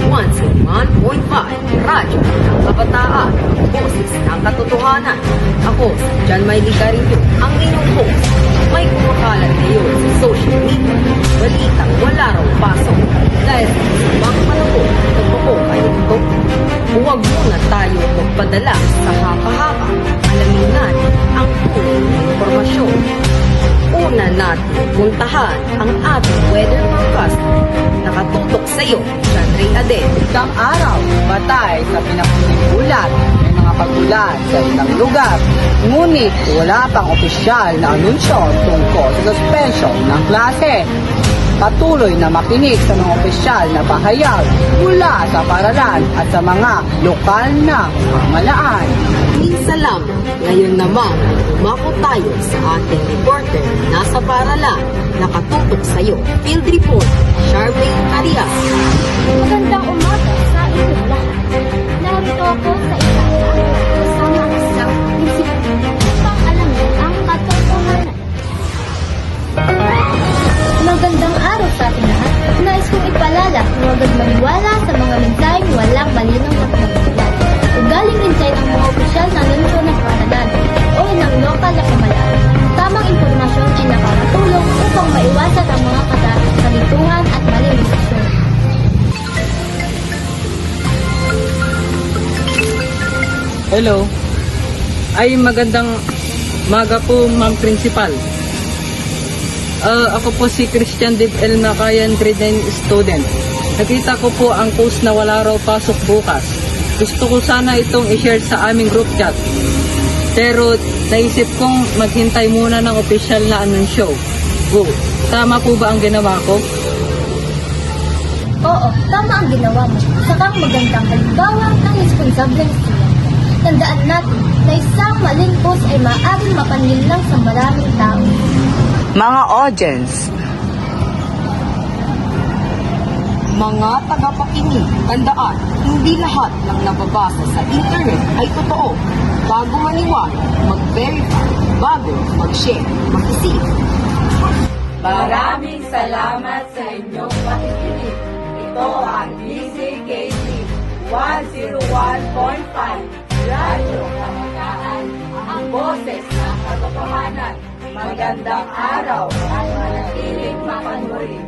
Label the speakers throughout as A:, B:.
A: 101.5 Radyo ng Kabataan, Boses ng Katotohanan. Ako si John Mayley Carillo, ang inyong host. May kumakalat ngayon sa social media. Balitang wala raw pasok dahil sa mga panahon totoo kayo ito. Huwag muna tayo magpadala sa hapa-hapa. Alamin natin ang tunay na impormasyon. Una natin puntahan ang ating weather forecast. Nakatutok sa iyo, John Ray Adel.
B: Isang araw, batay sa pinapuling ulat, may mga pagulat sa ilang lugar. Ngunit wala pang opisyal na anunsyo tungkol sa suspension ng klase. Patuloy na makinig sa mga opisyal na pahayag mula sa paaralan at sa mga lokal na pamahalaan.
A: Minsan lang, ngayon naman, umako tayo sa ating reporter na nasa paaralan. Nakatutok sa iyo, Field Report, Charmaine Arias.
C: Magandang umaga sa inyong lahat. Narito ako sa isang kasama ang isang prinsipyo upang alamin ang katotohanan. Magandang araw sa ating lahat. Nais kong ipalala na huwag maniwala sa mga mensaheng walang malinong pagkakulan. Ugaling hintay ng mga opisyal na anunsyo ng paaralan o ng lokal na pamahalaan. Tamang impormasyon ay nakakatulong upang maiwasan ang mga kalituhan at maling desisyon.
B: Hello. Ay magandang maga po, Ma'am Principal. Ako po si Christian Dib El Nakayan, grade 9 student. Nakita ko po ang post na wala raw pasok bukas. Gusto ko sana itong i-share sa aming group chat. Pero naisip kong maghintay muna ng official na anunsyo. Tama po ba ang ginawa ko?
C: Oo, tama ang ginawa mo. Sakang magandang halimbawa ng responsableng estudyante. Tandaan natin na isang maling post ay maaaring mapanlil lang sa maraming tao.
B: Mga audience,
A: Mga tagapakinig, tandaan, hindi lahat ng nababasa sa internet ay totoo. Bago maniwala, mag-verify, bago mag-share, mag-isip.
D: Maraming salamat sa inyong pakikinig. Ito ang DCKT 101.5 Radyo Kabataan, ang boses ng katotohanan. Magandang araw at manatiling mapanuri.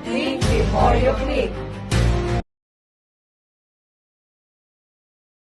D: Think before you click.